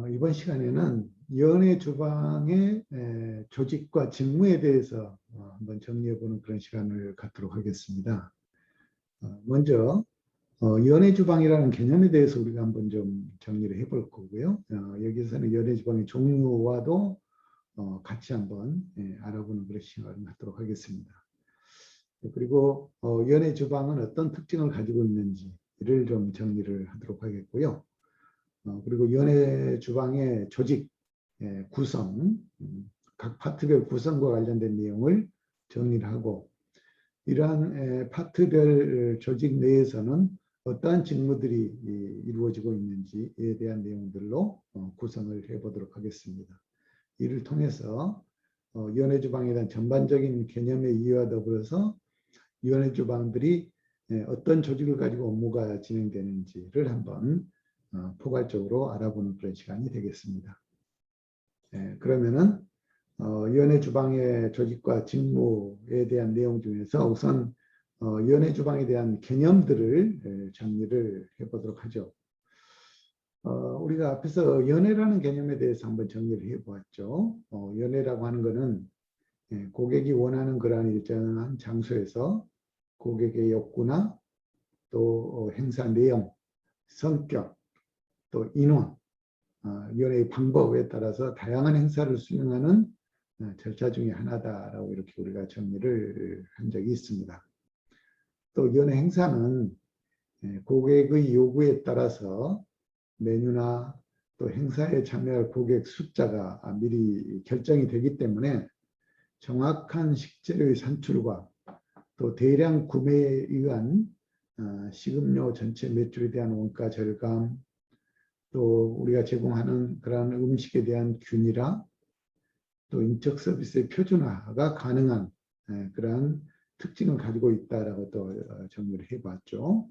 이번 시간에는 연애 주방의 조직과 직무에 대해서 한번 정리해보는 그런 시간을 갖도록 하겠습니다. 먼저 연애 주방이라는 개념에 대해서 우리가 한번 좀 정리를 해볼 거고요. 여기서는 연애 주방의 종류와도 같이 한번 알아보는 그런 시간을 갖도록 하겠습니다. 그리고 연애 주방은 어떤 특징을 가지고 있는지를 좀 정리를 하도록 하겠고요. 그리고 연애 주방의 조직, 구성, 각 파트별 구성과 관련된 내용을 정리를 하고 이러한 파트별 조직 내에서는 어떠한 직무들이 이루어지고 있는지에 대한 내용들로 구성을 해보도록 하겠습니다. 이를 통해서 연애 주방에 대한 전반적인 개념의 이해와 더불어서 연애 주방들이 어떤 조직을 가지고 업무가 진행되는지를 한번 포괄적으로 알아보는 그런 시간이 되겠습니다. 그러면은 연애 주방의 조직과 직무에 대한 내용 중에서 우선 연애 주방에 대한 개념들을 정리를 해보도록 하죠. 우리가 앞에서 연애라는 개념에 대해서 한번 정리를 해보았죠. 연애라고 하는 것은 고객이 원하는 그러한 일정한 장소에서 고객의 욕구나 또 행사 내용, 성격, 또 인원, 연애의 방법에 따라서 다양한 행사를 수행하는 절차 중에 하나다라고 이렇게 우리가 정리를 한 적이 있습니다. 또 연애 행사는 고객의 요구에 따라서 메뉴나 또 행사에 참여할 고객 숫자가 미리 결정이 되기 때문에 정확한 식재료의 산출과 또 대량 구매에 의한 식음료 전체 매출에 대한 원가 절감, 또 우리가 제공하는 그러한 음식에 대한 균일화, 또 인적 서비스의 표준화가 가능한 그러한 특징을 가지고 있다라고 또 정리를 해봤죠.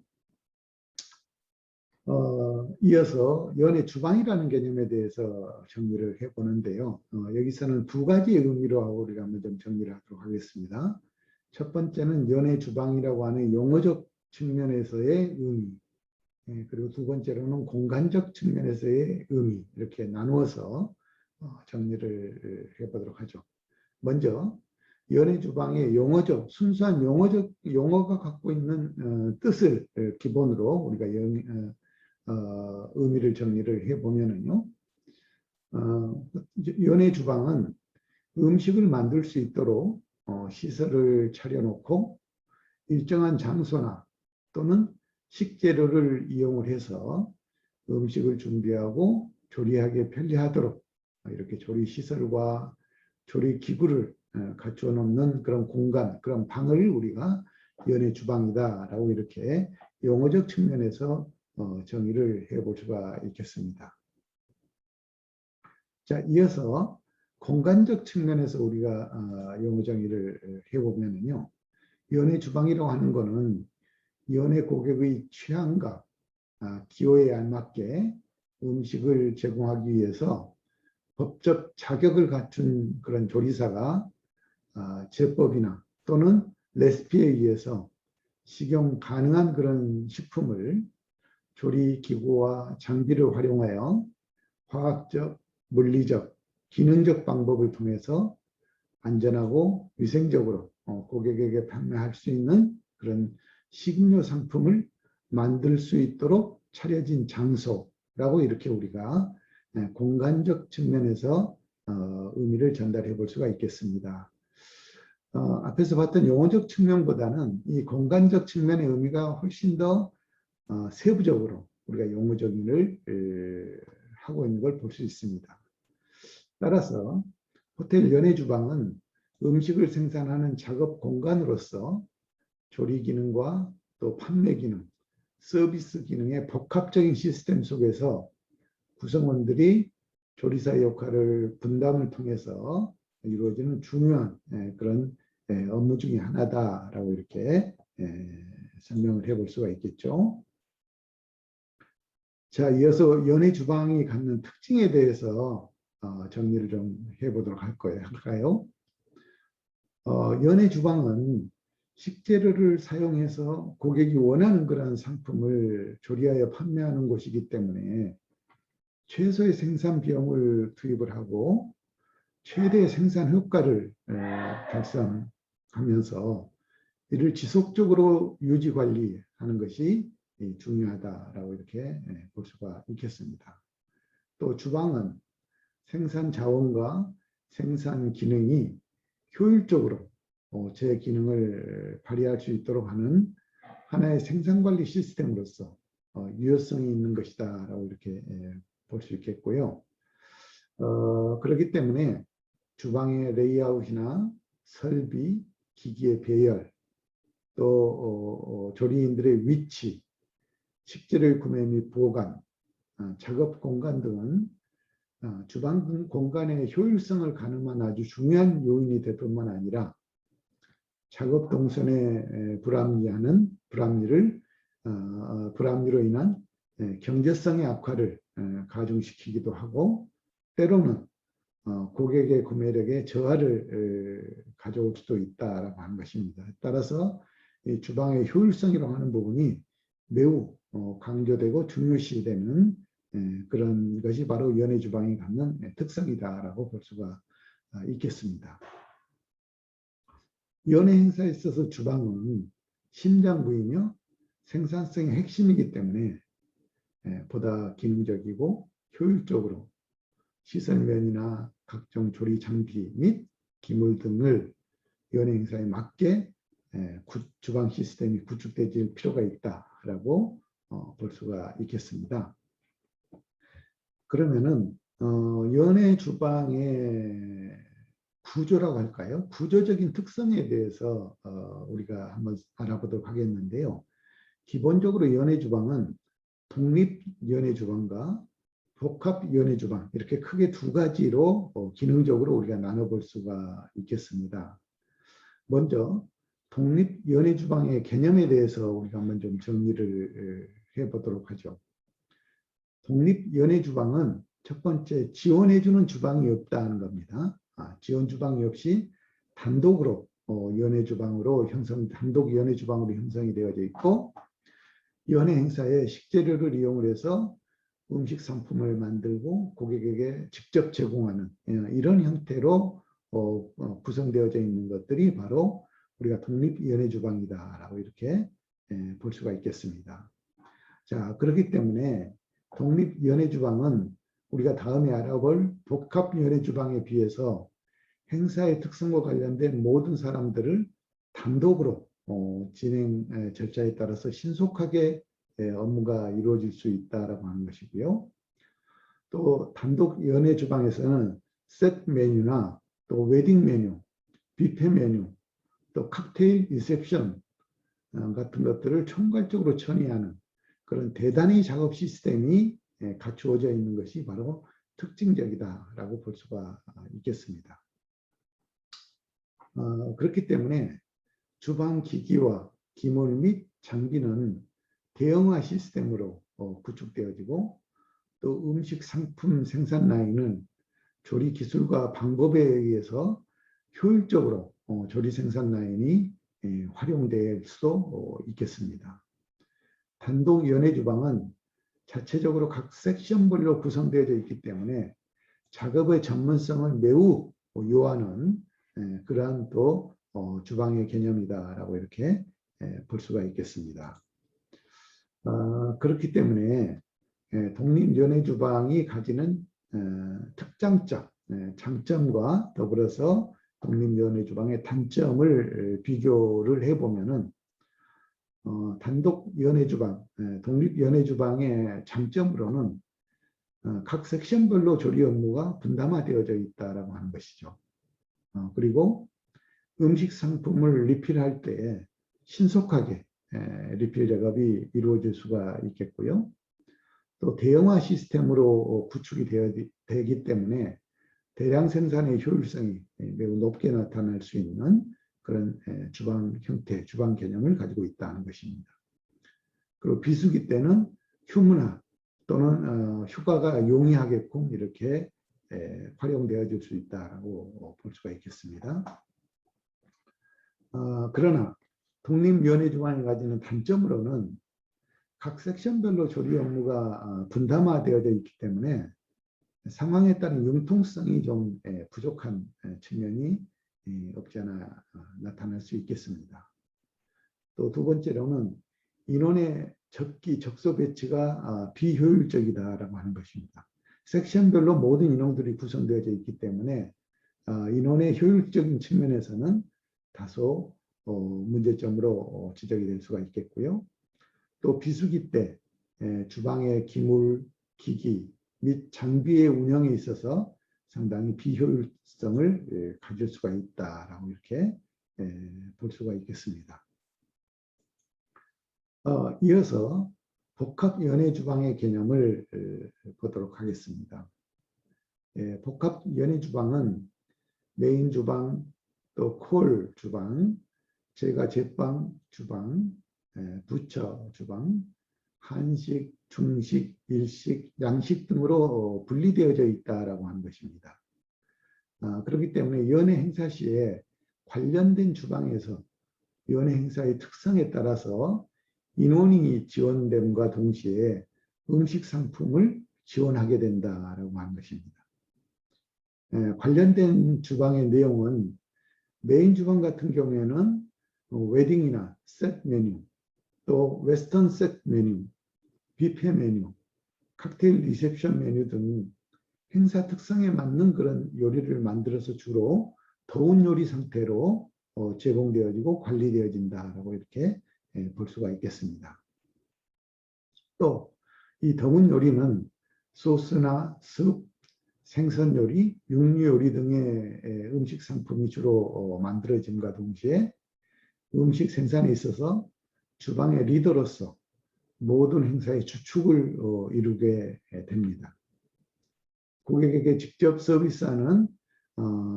이어서 연애 주방이라는 개념에 대해서 정리를 해보는데요. 여기서는 두 가지의 의미로 하고 우리가 한번 좀 정리를 하도록 하겠습니다. 첫 번째는 연애 주방이라고 하는 용어적 측면에서의 의미, 그리고 두 번째로는 공간적 측면에서의 의미, 이렇게 나누어서 정리를 해보도록 하죠. 먼저 연애 주방의 용어적, 순수한 용어가 갖고 있는 뜻을 기본으로 우리가 의미를 정리를 해보면은요. 연애 주방은 음식을 만들 수 있도록 시설을 차려놓고 일정한 장소나 또는 식재료를 이용을 해서 음식을 준비하고 조리하기 편리하도록 이렇게 조리 시설과 조리 기구를 갖추어 놓는 그런 공간, 그런 방을 우리가 연애 주방이다라고 이렇게 용어적 측면에서 정의를 해볼 수가 있겠습니다. 자, 이어서 공간적 측면에서 우리가 용어 정의를 해보면요. 연애 주방이라고 하는 것은 연애 고객의 취향과 기호에 알맞게 음식을 제공하기 위해서 법적 자격을 갖춘 그런 조리사가 제법이나 또는 레시피에 의해서 식용 가능한 그런 식품을 조리기구와 장비를 활용하여 화학적, 물리적, 기능적 방법을 통해서 안전하고 위생적으로 고객에게 판매할 수 있는 그런 식료 상품을 만들 수 있도록 차려진 장소라고 이렇게 우리가 공간적 측면에서 의미를 전달해 볼 수가 있겠습니다. 앞에서 봤던 용어적 측면보다는 이 공간적 측면의 의미가 훨씬 더 세부적으로 우리가 용어 정의를 하고 있는 걸 볼 수 있습니다. 따라서 호텔 연애 주방은 음식을 생산하는 작업 공간으로서 조리 기능과 또 판매 기능, 서비스 기능의 복합적인 시스템 속에서 구성원들이 조리사의 역할을 분담을 통해서 이루어지는 중요한 그런 업무 중에 하나다라고 이렇게 설명을 해볼 수가 있겠죠. 자, 이어서 연애 주방이 갖는 특징에 대해서 정리를 좀 해보도록 할까요? 연애 주방은 식재료를 사용해서 고객이 원하는 그런 상품을 조리하여 판매하는 곳이기 때문에 최소의 생산 비용을 투입을 하고 최대의 생산 효과를 달성하면서 이를 지속적으로 유지 관리하는 것이 중요하다라고 이렇게 볼 수가 있겠습니다. 또 주방은 생산 자원과 생산 기능이 효율적으로 제 기능을 발휘할 수 있도록 하는 하나의 생산관리 시스템으로서 유효성이 있는 것이다라고 이렇게 볼 수 있겠고요. 그렇기 때문에 주방의 레이아웃이나 설비, 기기의 배열, 또 조리인들의 위치, 식재료 구매 및 보관, 작업 공간 등은 주방 공간의 효율성을 가늠한 아주 중요한 요인이 될 뿐만 아니라 작업 동선의 불합리로 인한 경제성의 악화를 가중시키기도 하고 때로는 고객의 구매력에 저하를 가져올 수도 있다라고 하는 것입니다. 따라서 이 주방의 효율성이라고 하는 부분이 매우 강조되고 중요시되는 그런 것이 바로 연해 주방이 갖는 특성이다라고 볼 수가 있겠습니다. 연해 행사에 있어서 주방은 심장부이며 생산성의 핵심이기 때문에 보다 기능적이고 효율적으로 시설면이나 각종 조리 장비 및 기물 등을 연해 행사에 맞게 주방 시스템이 구축될 필요가 있다라고 볼 수가 있겠습니다. 그러면은 연해 주방의 구조라고 할까요? 구조적인 특성에 대해서 우리가 한번 알아보도록 하겠는데요. 기본적으로 연해 주방은 독립 연해 주방과 복합 연해 주방 이렇게 크게 두 가지로 기능적으로 우리가 나눠볼 수가 있겠습니다. 먼저 독립 연해 주방의 개념에 대해서 우리가 한번 좀 정리를 해보도록 하죠. 독립 연해 주방은 첫 번째 지원해주는 주방이 없다는 겁니다. 지원 주방이 없이 단독 연해 주방으로 형성이 되어져 있고 연해 행사에 식재료를 이용을 해서 음식 상품을 만들고 고객에게 직접 제공하는 이런 형태로 구성되어져 있는 것들이 바로 우리가 독립 연해 주방이다라고 이렇게 볼 수가 있겠습니다. 자, 그렇기 때문에 독립 연해 주방은 우리가 다음에 알아볼 복합 연해 주방에 비해서 행사의 특성과 관련된 모든 사람들을 단독으로 진행 절차에 따라서 신속하게 업무가 이루어질 수 있다라고 하는 것이고요. 또 단독 연해 주방에서는 셋 메뉴나 또 웨딩 메뉴, 뷔페 메뉴, 또 칵테일 리셉션 같은 것들을 총괄적으로 처리하는 그런 대단히 작업 시스템이 갖추어져 있는 것이 바로 특징적이다라고 볼 수가 있겠습니다. 그렇기 때문에 주방 기기와 기물 및 장비는 대형화 시스템으로 구축되어지고 또 음식 상품 생산 라인은 조리 기술과 방법에 의해서 효율적으로 조리 생산 라인이 활용될 수도 있겠습니다. 단독 연해 주방은 자체적으로 각 섹션별로 구성되어져 있기 때문에 작업의 전문성을 매우 요하는 그러한 또 주방의 개념이다라고 이렇게 볼 수가 있겠습니다. 그렇기 때문에 독립 연해 주방이 가지는 특장점, 장점과 더불어서 독립 연해 주방의 단점을 비교를 해보면은 단독 연해 주방, 독립 연해 주방의 장점으로는 각 섹션별로 조리 업무가 분담화되어져 있다라고 하는 것이죠. 그리고 음식 상품을 리필할 때 신속하게 리필 작업이 이루어질 수가 있겠고요. 또 대형화 시스템으로 구축이 되기 때문에 대량 생산의 효율성이 매우 높게 나타날 수 있는 그런 주방 형태, 주방 개념을 가지고 있다는 것입니다. 그리고 비수기 때는 휴무나 또는 휴가가 용이하게끔 이렇게 활용되어질 수 있다고 볼 수가 있겠습니다. 그러나 독립 연해 주방이 가지는 단점으로는 각 섹션별로 조리 업무가 분담화되어져 있기 때문에 상황에 따른 융통성이 좀 부족한 측면이 없지 않아 나타날 수 있겠습니다. 또 두 번째로는 인원의 적소 배치가 비효율적이다라고 하는 것입니다. 섹션별로 모든 인원들이 구성되어져 있기 때문에 인원의 효율적인 측면에서는 다소 문제점으로 지적이 될 수가 있겠고요. 또 비수기 때 주방의 기물, 기기 및 장비의 운영에 있어서 상당히 비효율성을 가질 수가 있다라고 이렇게 볼 수가 있겠습니다. 이어서 복합 연회 주방의 개념을 보도록 하겠습니다. 복합 연회 주방은 메인 주방, 또 콜 주방, 제빵 주방, 부처 주방, 한식, 중식, 일식, 양식 등으로 분리되어져 있다라고 하는 것입니다. 그렇기 때문에 연회 행사 시에 관련된 주방에서 연회 행사의 특성에 따라서 인원이 지원됨과 동시에 음식 상품을 지원하게 된다라고 하는 것입니다. 관련된 주방의 내용은 메인 주방 같은 경우에는 웨딩이나 셋 메뉴, 또 웨스턴 셋 메뉴, 뷔페 메뉴, 칵테일 리셉션 메뉴 등 행사 특성에 맞는 그런 요리를 만들어서 주로 더운 요리 상태로 제공되어지고 관리되어진다라고 이렇게 볼 수가 있겠습니다. 또 이 더운 요리는 소스나 습, 생선 요리, 육류 요리 등의 음식 상품이 주로 만들어짐과 동시에 음식 생산에 있어서 주방의 리더로서 모든 행사의 주축을 이루게 됩니다. 고객에게 직접 서비스하는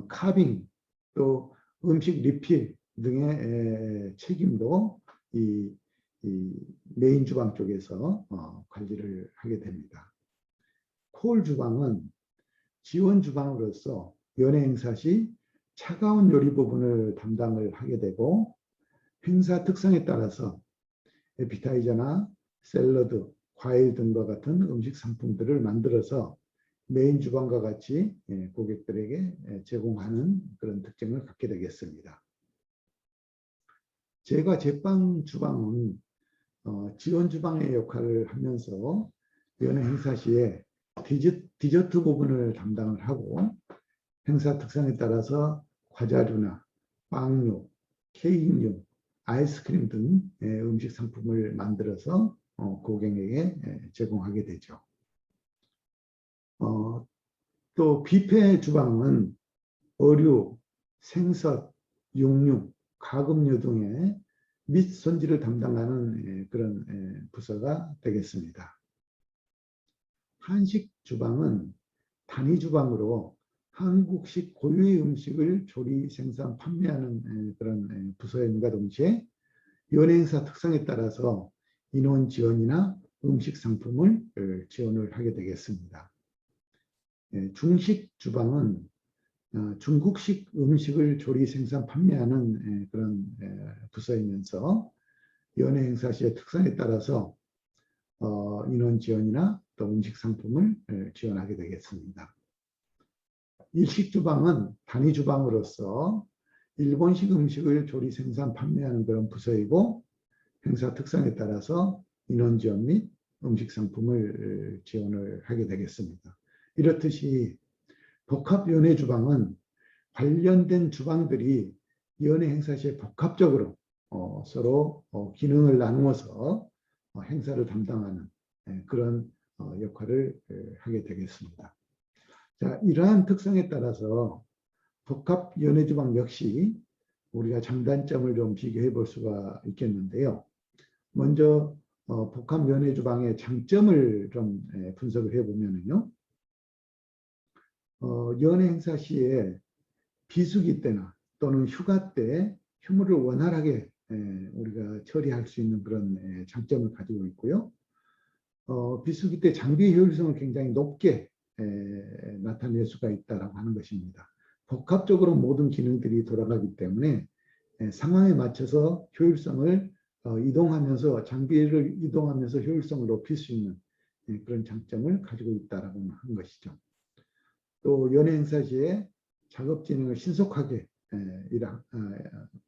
카빙, 또 음식 리필 등의 책임도 이 메인 주방 쪽에서 관리를 하게 됩니다. 콜 주방은 지원 주방으로서 연회 행사 시 차가운 요리 부분을 담당을 하게 되고 행사 특성에 따라서 에피타이저나 샐러드, 과일 등과 같은 음식 상품들을 만들어서 메인 주방과 같이 고객들에게 제공하는 그런 특징을 갖게 되겠습니다. 제빵 주방은 지원 주방의 역할을 하면서 연회 행사 시에 디저트 부분을 담당을 하고 행사 특성에 따라서 과자류나 빵류, 케이크류, 아이스크림 등의 음식 상품을 만들어서 고객에게 제공하게 되죠. 또 뷔페 주방은 어류, 생선, 육류, 가금류 등의 및 손질을 담당하는 그런 부서가 되겠습니다. 한식 주방은 단위 주방으로 한국식 고유의 음식을 조리, 생산, 판매하는 그런 부서임과 동시에 연회 행사 특성에 따라서 인원 지원이나 음식 상품을 지원을 하게 되겠습니다. 중식 주방은 중국식 음식을 조리, 생산, 판매하는 그런 부서이면서 연회 행사 시의 특성에 따라서 인원 지원이나 또 음식 상품을 지원하게 되겠습니다. 일식 주방은 단위 주방으로서 일본식 음식을 조리, 생산, 판매하는 그런 부서이고 행사 특성에 따라서 인원 지원 및 음식 상품을 지원을 하게 되겠습니다. 이렇듯이 복합 연회 주방은 관련된 주방들이 연회 행사 시에 복합적으로 서로 기능을 나누어서 행사를 담당하는 그런 역할을 하게 되겠습니다. 자, 이러한 특성에 따라서 복합 연회 주방 역시 우리가 장단점을 좀 비교해 볼 수가 있겠는데요. 먼저 복합 연회 주방의 장점을 좀 분석을 해보면요. 연회 행사 시에 비수기 때나 또는 휴가 때 휴무를 원활하게 우리가 처리할 수 있는 그런 장점을 가지고 있고요. 비수기 때 장비 효율성을 굉장히 높게 나타낼 수가 있다고 하는 것입니다. 복합적으로 모든 기능들이 돌아가기 때문에 상황에 맞춰서 효율성을 이동하면서 장비를 이동하면서 효율성을 높일 수 있는 그런 장점을 가지고 있다라고 하는 것이죠. 또 연예 행사 시에 작업 진행을 신속하게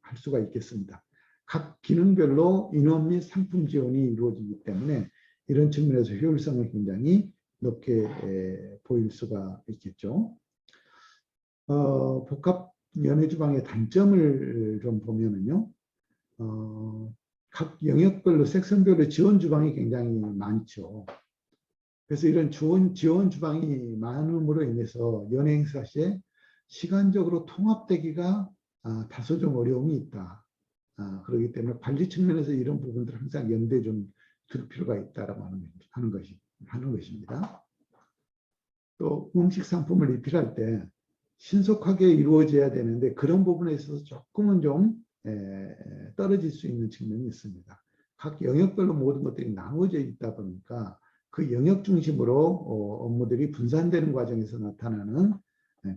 할 수가 있겠습니다. 각 기능별로 인원 및 상품 지원이 이루어지기 때문에 이런 측면에서 효율성을 굉장히 높게 보일 수가 있겠죠. 복합 연회 주방의 단점을 좀 보면은요, 각 영역별로 섹션별로 지원 주방이 굉장히 많죠. 그래서 이런 지원 주방이 많음으로 인해서 연예 행사 시에 시간적으로 통합되기가 다소 좀 어려움이 있다. 그렇기 때문에 관리 측면에서 이런 부분들 항상 연대 좀 둘 필요가 있다라고 하는 것입니다. 또 음식 상품을 리필할 때 신속하게 이루어져야 되는데 그런 부분에 있어서 조금은 좀 떨어질 수 있는 측면이 있습니다. 각 영역별로 모든 것들이 나누어져 있다 보니까 그 영역 중심으로 업무들이 분산되는 과정에서 나타나는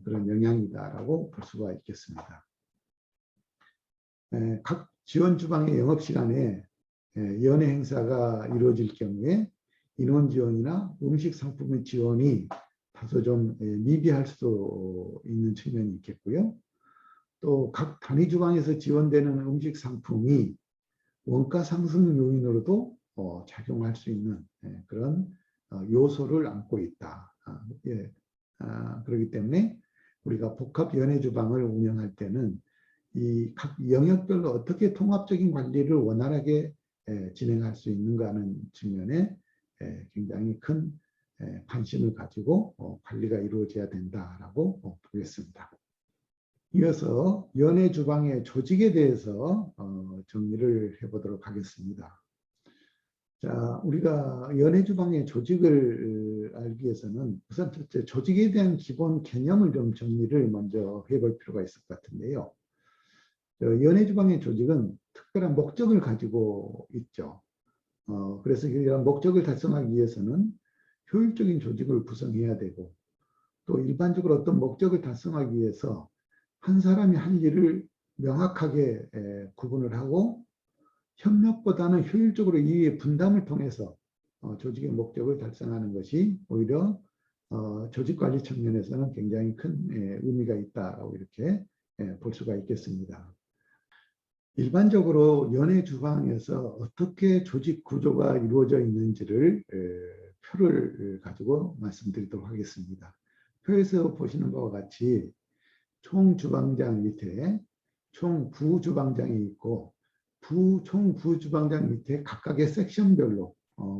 그런 영향이다라고 볼 수가 있겠습니다. 각 지원 주방의 영업시간에 연회 행사가 이루어질 경우에 인원 지원이나 음식 상품의 지원이 다소 좀 미비할 수도 있는 측면이 있겠고요. 또 각 단위 주방에서 지원되는 음식 상품이 원가 상승 요인으로도 작용할 수 있는 그런 요소를 안고 있다. 그렇기 때문에 우리가 복합 연회 주방을 운영할 때는 이 각 영역별로 어떻게 통합적인 관리를 원활하게 진행할 수 있는가 하는 측면에 굉장히 큰 관심을 가지고 관리가 이루어져야 된다라고 보겠습니다. 이어서 연회 주방의 조직에 대해서 정리를 해보도록 하겠습니다. 자, 우리가 연회 주방의 조직을 알기 위해서는 우선 첫째 조직에 대한 기본 개념을 좀 정리를 먼저 해볼 필요가 있을 것 같은데요. 연회 주방의 조직은 특별한 목적을 가지고 있죠. 그래서 이런 목적을 달성하기 위해서는 효율적인 조직을 구성해야 되고 또 일반적으로 어떤 목적을 달성하기 위해서 한 사람이 할 일을 명확하게 구분을 하고 협력보다는 효율적으로 이의 분담을 통해서 조직의 목적을 달성하는 것이 오히려 조직관리 측면에서는 굉장히 큰 의미가 있다고 이렇게 볼 수가 있겠습니다. 일반적으로 연회 주방에서 어떻게 조직 구조가 이루어져 있는지를 표를 가지고 말씀드리도록 하겠습니다. 표에서 보시는 바와 같이 총 주방장 밑에 총 부주방장이 있고 총 부주방장 밑에 각각의 섹션별로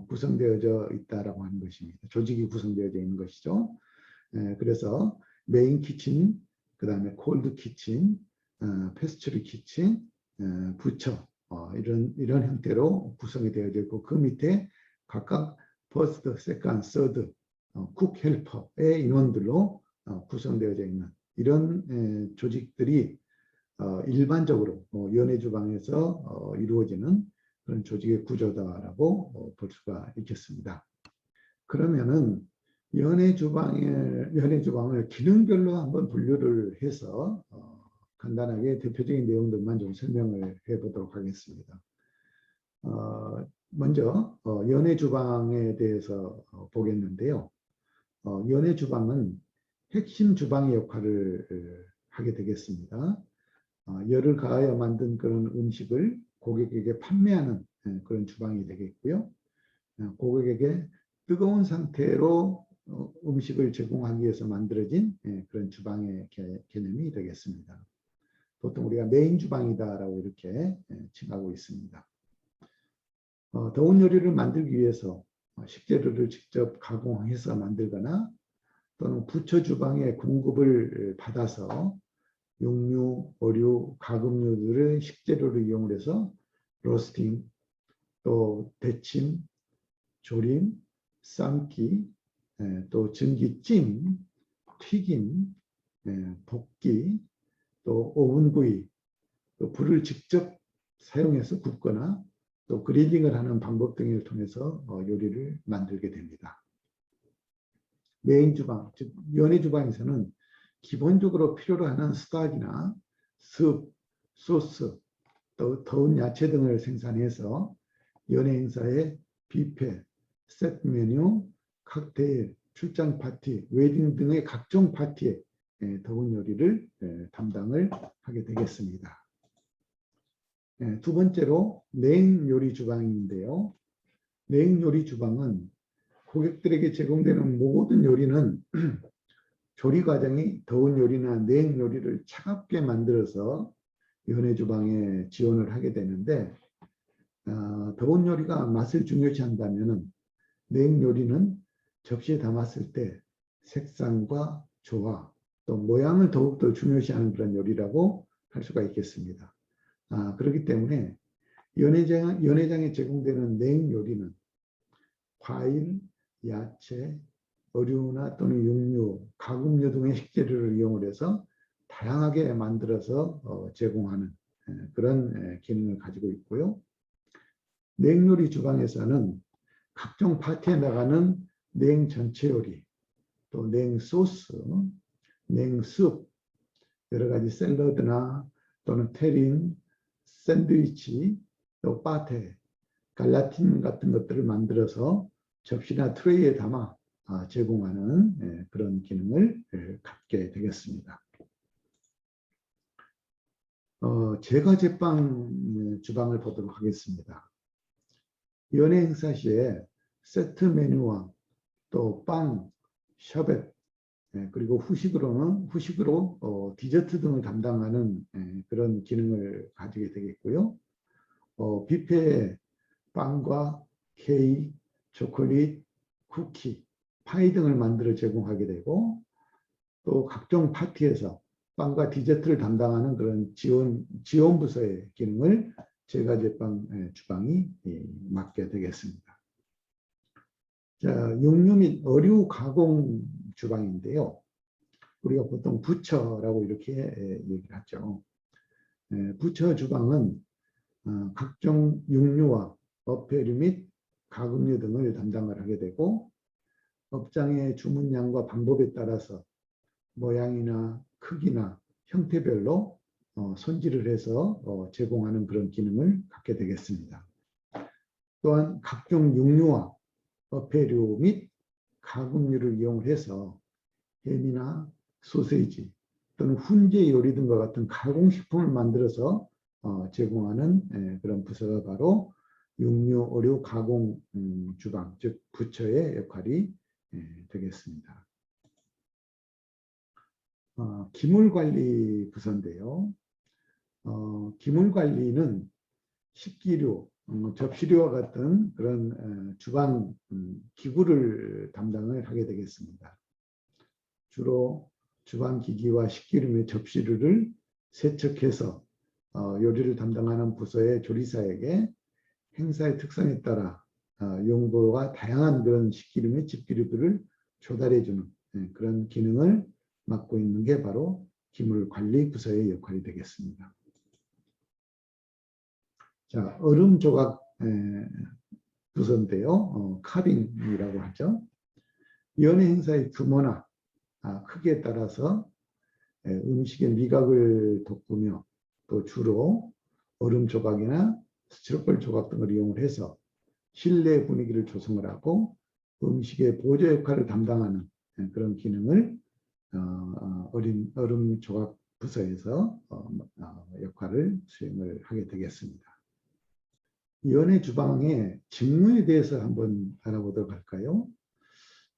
구성되어져 있다라고 하는 것입니다. 조직이 구성되어져 있는 것이죠. 그래서 메인 키친, 그 다음에 콜드 키친, 패스트리 키친, 부처 이런 형태로 구성이 되어져 있고 그 밑에 각각 퍼스트, 세컨드, 서드, 쿡 헬퍼의 인원들로 구성되어져 있는 이런 조직들이 일반적으로 연회 주방에서 이루어지는 그런 조직의 구조다라고 볼 수가 있겠습니다. 그러면은 연회 주방을 기능별로 한번 분류를 해서 간단하게 대표적인 내용들만 좀 설명을 해보도록 하겠습니다. 먼저 연회 주방에 대해서 보겠는데요. 연회 주방은 핵심 주방의 역할을 하게 되겠습니다. 열을 가하여 만든 그런 음식을 고객에게 판매하는 그런 주방이 되겠고요. 고객에게 뜨거운 상태로 음식을 제공하기 위해서 만들어진 그런 주방의 개념이 되겠습니다. 보통 우리가 메인 주방이다라고 이렇게 칭하고 있습니다. 더운 요리를 만들기 위해서 식재료를 직접 가공해서 만들거나 또는 부처 주방의 공급을 받아서 육류, 어류, 가금류들의 식재료를 이용해서 로스팅, 또 데침, 조림, 삶기, 또 전기찜, 튀김, 볶기, 또 오븐구이, 또 불을 직접 사용해서 굽거나 또 그릴링을 하는 방법 등을 통해서 요리를 만들게 됩니다. 메인 주방, 즉 연회 주방에서는 기본적으로 필요로 하는 스탁이나 습, 소스, 또 더운 야채 등을 생산해서 연예 행사에 뷔페, 세트 메뉴, 칵테일, 출장 파티, 웨딩 등의 각종 파티에 더운 요리를 담당을 하게 되겠습니다. 두 번째로 냉 요리 주방인데요. 냉 요리 주방은 고객들에게 제공되는 모든 요리는 조리 과정이 더운 요리나 냉 요리를 차갑게 만들어서 연해 주방에 지원을 하게 되는데, 더운 요리가 맛을 중요시한다면 냉 요리는 접시에 담았을 때 색상과 조화, 또 모양을 더욱더 중요시하는 그런 요리라고 할 수가 있겠습니다. 그렇기 때문에 연회장에 제공되는 냉 요리는 과일, 야채, 어류나 또는 육류, 가공류 등의 식재료를 이용해서 다양하게 만들어서 제공하는 그런 기능을 가지고 있고요. 냉요리 주방에서는 각종 파티에 나가는 냉 전체 요리, 또 냉 소스, 냉 숲, 여러 가지 샐러드나 또는 테린, 샌드위치, 또 파테, 갈라틴 같은 것들을 만들어서 접시나 트레이에 담아 제공하는 그런 기능을 갖게 되겠습니다. 제과 제빵 주방을 보도록 하겠습니다. 연예 행사 시에 세트 메뉴와 또 빵, 셔벳, 그리고 후식으로 디저트 등을 담당하는 그런 기능을 가지게 되겠고요. 뷔페에 빵과 케이크, 초콜릿, 쿠키, 파이 등을 만들어 제공하게 되고, 또 각종 파티에서 빵과 디저트를 담당하는 그런 지원 부서의 기능을 제과 제빵 주방이 맡게 되겠습니다. 자, 육류 및 어류 가공 주방인데요. 우리가 보통 부처라고 이렇게 얘기를 하죠. 부처 주방은 각종 육류와 어패류 및 가공류 등을 담당을 하게 되고, 업장의 주문량과 방법에 따라서 모양이나 크기나 형태별로 손질을 해서 제공하는 그런 기능을 갖게 되겠습니다. 또한 각종 육류와 어패류 및 가공류를 이용해서 햄이나 소세지 또는 훈제 요리 등과 같은 가공식품을 만들어서 제공하는 그런 부서가 바로 육류, 어류 가공 주방, 즉 부처의 역할이 되겠습니다. 기물관리 부서인데요. 기물관리는 식기류, 접시류와 같은 그런 주방 기구를 담당을 하게 되겠습니다. 주로 주방기기와 식기류 및 접시류를 세척해서 요리를 담당하는 부서의 조리사에게 행사의 특성에 따라 용도가 다양한 그런 식기류 및 집기류들을 조달해주는 그런 기능을 맡고 있는 게 바로 기물관리 부서의 역할이 되겠습니다. 자, 얼음 조각 부서인데요. 카빙이라고 하죠. 연예 행사의 규모나 크기에 따라서 음식의 미각을 돋구며 또 주로 얼음 조각이나 스티로폴 조각 등을 이용을 해서 실내 분위기를 조성을 하고 음식의 보조 역할을 담당하는 그런 기능을 얼음 조각 부서에서 역할을 수행을 하게 되겠습니다. 연예 주방의 직무에 대해서 한번 알아보도록 할까요?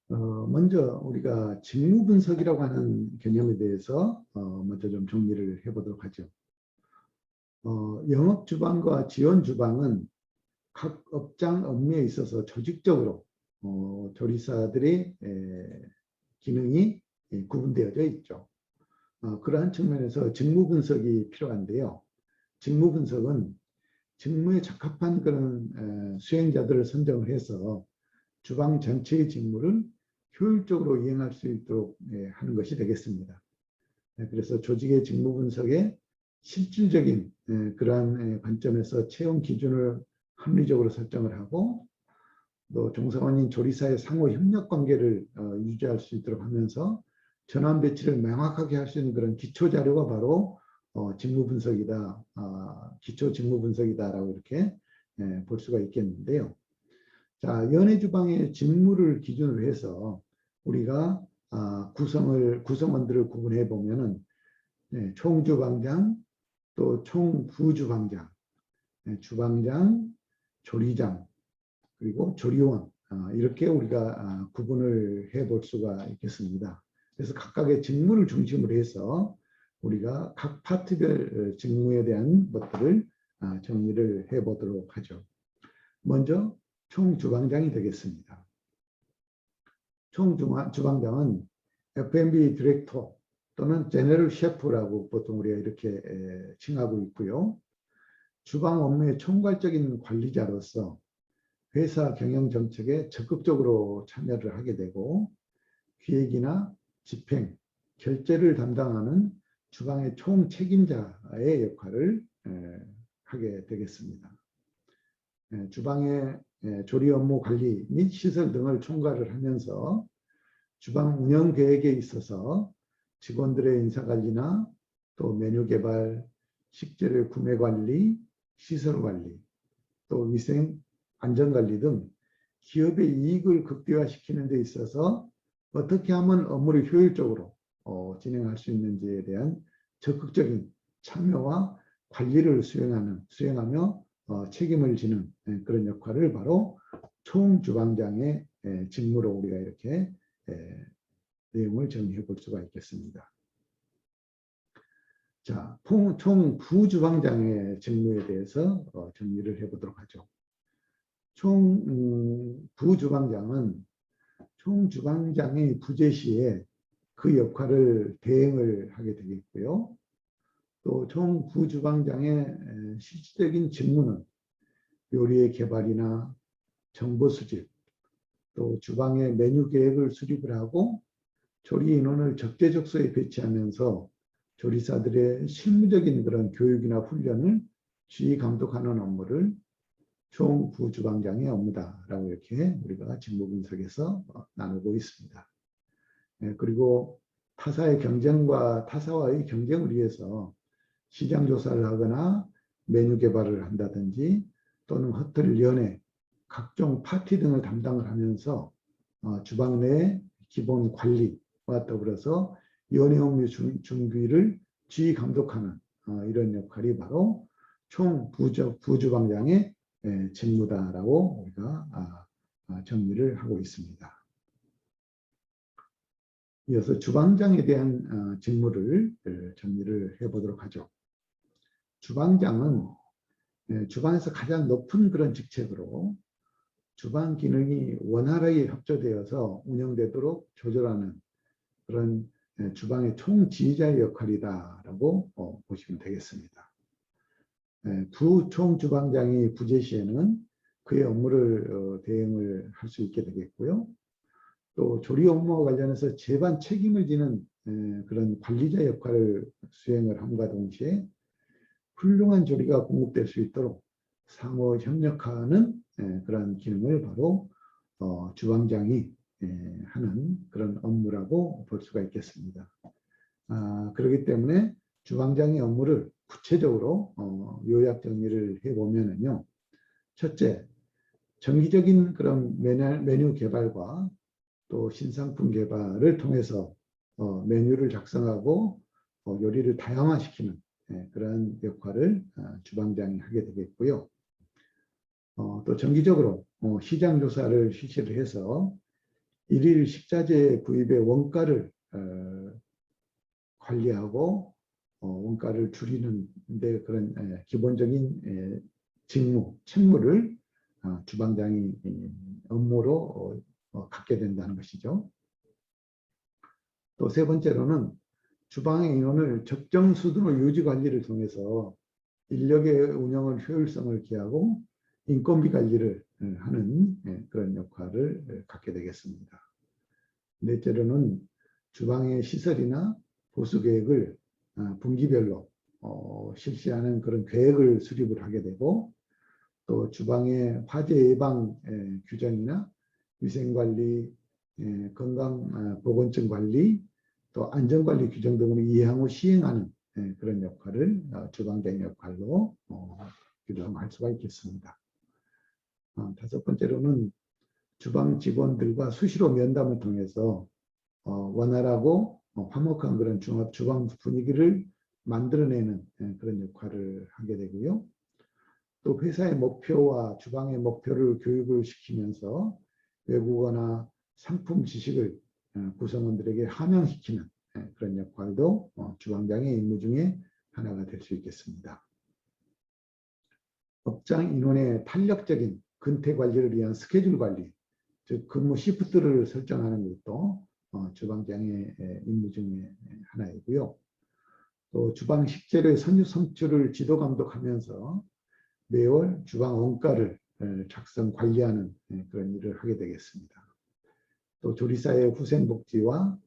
먼저 우리가 직무 분석이라고 하는 개념에 대해서 먼저 좀 정리를 해보도록 하죠. 영업 주방과 지원 주방은 각 업장 업무에 있어서 조직적으로 조리사들의 기능이 구분되어져 있죠. 그러한 측면에서 직무 분석이 필요한데요. 직무 분석은 직무에 적합한 그런 수행자들을 선정을 해서 주방 전체의 직무를 효율적으로 이행할 수 있도록 하는 것이 되겠습니다. 그래서 조직의 직무 분석에 실질적인 그러한 관점에서 채용 기준을 합리적으로 설정을 하고, 또 종사원인 조리사의 상호 협력 관계를 유지할 수 있도록 하면서 전환 배치를 명확하게 할 수 있는 그런 기초 자료가 바로 직무 분석이다, 기초 직무 분석이다라고 이렇게 볼 수가 있겠는데요. 자, 연해 주방의 직무를 기준으로 해서 우리가 구성원들을 구분해 보면은 총주방장, 또 총부주방장, 주방장, 조리장, 그리고 조리원, 이렇게 우리가 구분을 해 볼 수가 있겠습니다. 그래서 각각의 직무를 중심으로 해서 우리가 각 파트별 직무에 대한 것들을 정리를 해 보도록 하죠. 먼저 총주방장이 되겠습니다. 총주방장은 F&B 디렉터 또는 제너럴 셰프라고 보통 우리가 이렇게 칭하고 있고요. 주방 업무의 총괄적인 관리자로서 회사 경영 정책에 적극적으로 참여를 하게 되고 기획이나 집행, 결제를 담당하는 주방의 총책임자의 역할을 하게 되겠습니다. 주방의 조리 업무 관리 및 시설 등을 총괄을 하면서 주방 운영 계획에 있어서 직원들의 인사관리나 또 메뉴 개발, 식재료 구매 관리, 시설 관리, 또 위생, 안전관리 등 기업의 이익을 극대화시키는 데 있어서 어떻게 하면 업무를 효율적으로 진행할 수 있는지에 대한 적극적인 참여와 관리를 수행하며 책임을 지는 그런 역할을 바로 총주방장의 직무로 우리가 이렇게 내용을 정리해 볼 수가 있겠습니다. 자, 총부주방장의 직무에 대해서 정리를 해 보도록 하죠. 총부주방장은 총주방장의 부재 시에 그 역할을 대행을 하게 되겠고요. 또 총부주방장의 실질적인 직무는 요리의 개발이나 정보 수집, 또 주방의 메뉴 계획을 수립을 하고 조리 인원을 적재적소에 배치하면서 조리사들의 실무적인 그런 교육이나 훈련을 지휘 감독하는 업무를 총부주방장의 업무다라고 이렇게 우리가 직무 분석에서 나누고 있습니다. 그리고 타사와의 경쟁을 위해서 시장 조사를 하거나 메뉴 개발을 한다든지 또는 호텔 연회, 각종 파티 등을 담당을 하면서 주방 내 기본 관리와 더불어서 연회 업무 준비를 지휘 감독하는 이런 역할이 바로 총부주방장의 직무다라고 우리가 정리를 하고 있습니다. 이어서 주방장에 대한 직무를 정리를 해보도록 하죠. 주방장은 주방에서 가장 높은 그런 직책으로 주방 기능이 원활하게 협조되어서 운영되도록 조절하는 그런 주방의 총지휘자의 역할이다라고 보시면 되겠습니다. 부총주방장이 부재 시에는 그의 업무를 대행을 할 수 있게 되겠고요. 또 조리 업무와 관련해서 제반 책임을 지는 그런 관리자 역할을 수행을 함과 동시에 훌륭한 조리가 공급될 수 있도록 상호 협력하는 그런 기능을 바로 주방장이 하는 그런 업무라고 볼 수가 있겠습니다. 그렇기 때문에 주방장의 업무를 구체적으로 요약 정리를 해보면요. 첫째, 정기적인 그런 메뉴 개발과 또 신상품 개발을 통해서 메뉴를 작성하고 요리를 다양화시키는 그런 역할을 주방장이 하게 되겠고요. 또 정기적으로 시장 조사를 실시를 해서 일일 식자재 구입의 원가를 관리하고 원가를 줄이는 데 그런 기본적인 책무를 주방장이 업무로 갖게 된다는 것이죠. 또 세 번째로는 주방의 인원을 적정 수준의 유지 관리를 통해서 인력의 운영을 효율성을 기하고 인건비 관리를 하는 그런 역할을 갖게 되겠습니다. 넷째로는 주방의 시설이나 보수 계획을 분기별로 실시하는 그런 계획을 수립을 하게 되고 또 주방의 화재 예방 규정이나 위생관리, 건강보건증 관리, 또 안전관리 규정 등을 이해하고 시행하는 그런 역할을 주방장의 역할로 규정할 수가 있겠습니다. 다섯 번째로는 주방 직원들과 수시로 면담을 통해서 원활하고 화목한 그런 종합 주방 분위기를 만들어내는 그런 역할을 하게 되고요. 또 회사의 목표와 주방의 목표를 교육을 시키면서 외국어나 상품 지식을 구성원들에게 함양시키는 그런 역할도 주방장의 임무 중에 하나가 될 수 있겠습니다. 업장 인원의 탄력적인 근태 관리를 위한 스케줄 관리, 즉 근무 시프트를 설정하는 것도 주방장의 임무 중에 하나이고요. 또 주방 식재료의 선유 성출을 지도 감독하면서 매월 주방 원가를 작성 관리하는 그런 일을 하게 되겠습니다. 또 조리사의 후생복지와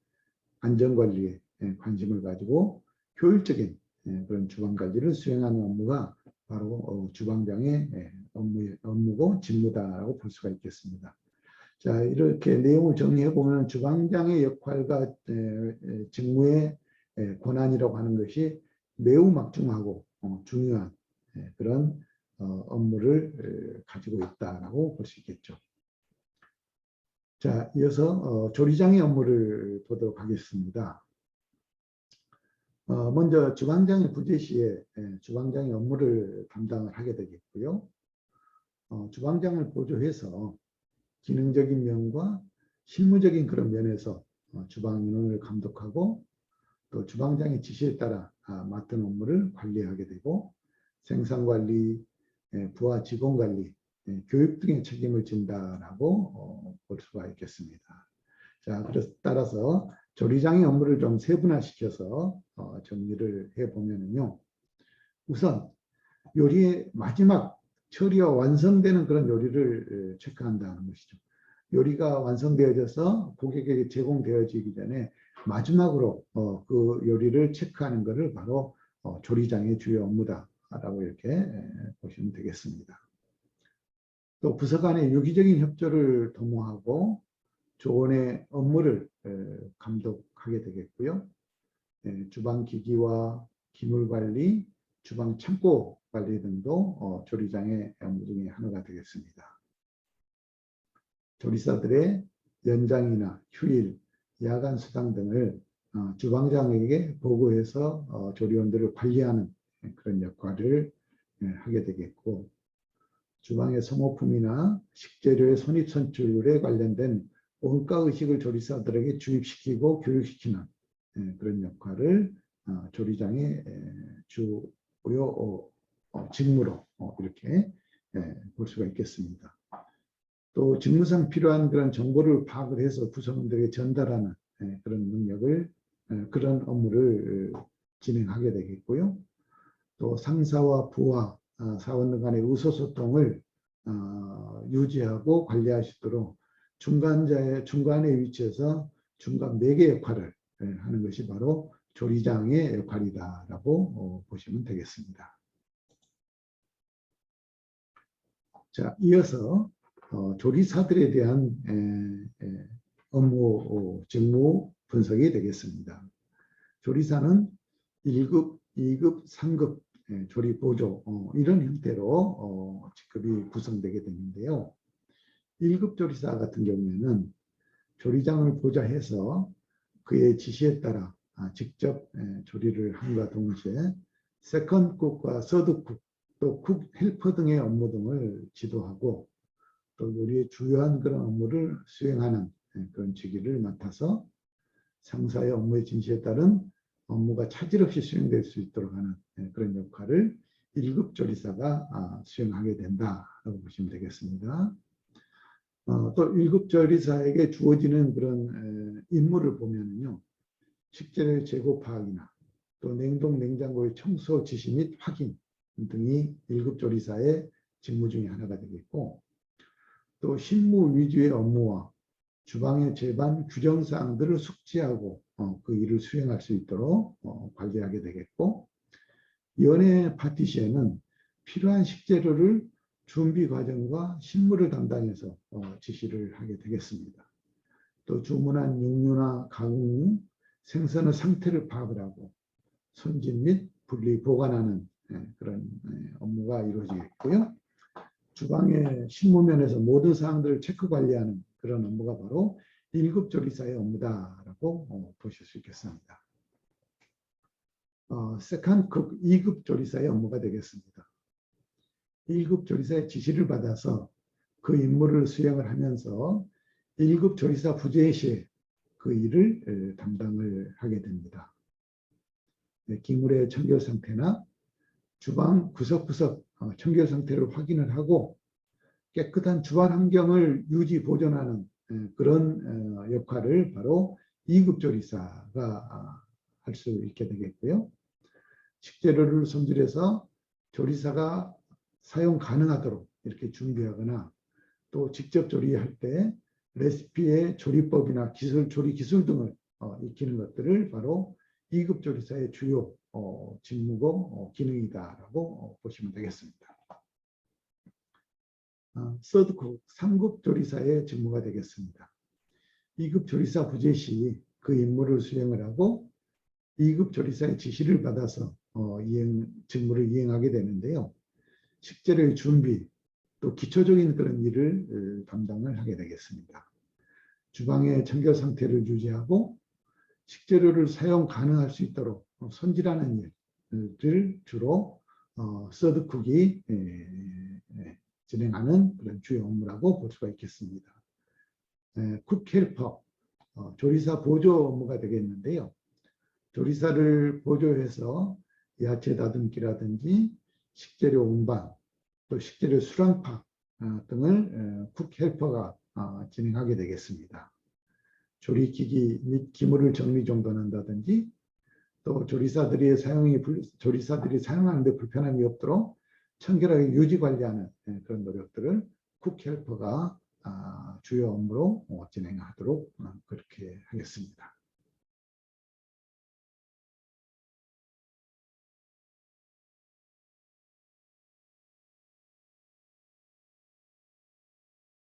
안전관리에 관심을 가지고 효율적인 그런 주방 관리를 수행하는 업무가 바로 주방장의 업무고 직무다라고 볼 수가 있겠습니다. 자, 이렇게 내용을 정리해 보면 주방장의 역할과 직무의 권한이라고 하는 것이 매우 막중하고 중요한 그런 업무를 가지고 있다라고 볼 수 있겠죠. 자, 이어서 조리장의 업무를 보도록 하겠습니다. 먼저 주방장의 부재 시에 주방장의 업무를 담당을 하게 되겠고요. 주방장을 보조해서 기능적인 면과 실무적인 그런 면에서 주방 인원을 감독하고 또 주방장의 지시에 따라 맡은 업무를 관리하게 되고 생산관리, 부하 직원관리, 교육 등의 책임을 진다라고 볼 수가 있겠습니다. 자, 그래서 따라서 조리장의 업무를 좀 세분화시켜서 정리를 해보면요. 우선 요리의 마지막 처리와 완성되는 그런 요리를 체크한다는 것이죠. 요리가 완성되어져서 고객에게 제공되어지기 전에 마지막으로 그 요리를 체크하는 것을 바로 조리장의 주요 업무다라고 이렇게 보시면 되겠습니다. 또 부서 간의 유기적인 협조를 도모하고 조언의 업무를 감독하게 되겠고요. 주방 기기와 기물 관리, 주방 창고 관리 등도 조리장의 업무 중에 하나가 되겠습니다. 조리사들의 연장이나 휴일, 야간 수당 등을 주방장에게 보고해서 조리원들을 관리하는 그런 역할을 하게 되겠고, 주방의 소모품이나 식재료의 손익선출에 관련된 원가의식을 조리사들에게 주입시키고 교육시키는 그런 역할을 조리장의 주요 직무로 이렇게 볼 수가 있겠습니다. 또 직무상 필요한 그런 정보를 파악을 해서 구성원들에게 전달하는 그런 능력을 그런 업무를 진행하게 되겠고요. 또 상사와 부하, 사원들 간의 의사소통을 유지하고 관리할 수 있도록 중간에 위치해서 중간 매개 역할을 하는 것이 바로 조리장의 역할이다라고 보시면 되겠습니다. 자, 이어서 조리사들에 대한 업무 직무 분석이 되겠습니다. 조리사는 1급, 2급, 3급 조리 보조 이런 형태로 직급이 구성되게 되는데요. 1급 조리사 같은 경우에는 조리장을 보좌해서 그의 지시에 따라 직접 조리를 함과 동시에 세컨쿡과 서드쿡, 또 쿡 헬퍼 등의 업무 등을 지도하고 또 요리의 주요한 그런 업무를 수행하는 그런 직위를 맡아서 상사의 업무의 진시에 따른 업무가 차질 없이 수행될 수 있도록 하는 그런 역할을 1급 조리사가 수행하게 된다라고 보시면 되겠습니다. 또 1급 조리사에게 주어지는 그런 임무를 보면요. 식재료의 재고 파악이나 또 냉동 냉장고의 청소 지시 및 확인 등이 1급 조리사의 직무 중에 하나가 되겠고, 또 실무 위주의 업무와 주방의 제반 규정사항들을 숙지하고 그 일을 수행할 수 있도록 관리하게 되겠고, 연회 파티 시에는 필요한 식재료를 준비 과정과 실무를 담당해서 지시를 하게 되겠습니다. 또 주문한 육류나 가공, 생선의 상태를 파악을 하고 손질 및 분리 보관하는 그런 업무가 이루어지겠고요. 주방의 실무면에서 모든 사항들을 체크 관리하는 그런 업무가 바로 1급 조리사의 업무다라고 보실 수 있겠습니다. 세컨드 쿡 2급 조리사의 업무가 되겠습니다. 1급 조리사의 지시를 받아서 그 임무를 수행을 하면서 1급 조리사 부재 시에 그 일을 담당을 하게 됩니다. 기물의 청결 상태나 주방 구석구석 청결 상태를 확인을 하고 깨끗한 주방 환경을 유지 보존하는 그런 역할을 바로 2급 조리사가 할 수 있게 되겠고요. 식재료를 손질해서 조리사가 사용 가능하도록 이렇게 준비하거나 또 직접 조리할 때 레시피의 조리법이나 조리 기술 등을 익히는 것들을 바로 2급 조리사의 주요 직무고 기능이다라고 보시면 되겠습니다. 서드 쿡 3급 조리사의 직무가 되겠습니다. 2급 조리사 부재 시 그 임무를 수행을 하고 2급 조리사의 지시를 받아서 직무를 이행하게 되는데요. 식재료의 준비, 또 기초적인 그런 일을 담당을 하게 되겠습니다. 주방의 청결 상태를 유지하고 식재료를 사용 가능할 수 있도록 손질하는 일을 주로 서드쿡이 진행하는 그런 주요 업무라고 볼 수가 있겠습니다. 쿡 헬퍼, 조리사 보조 업무가 되겠는데요. 조리사를 보조해서 야채 다듬기라든지 식재료 운반, 또 식재료 수랑파 등을 쿡 헬퍼가 진행하게 되겠습니다. 조리기기 및 기물을 정리정돈한다든지 또 조리사들이 사용하는 데 불편함이 없도록 청결하게 유지 관리하는 그런 노력들을 쿡 헬퍼가 주요 업무로 진행하도록 그렇게 하겠습니다.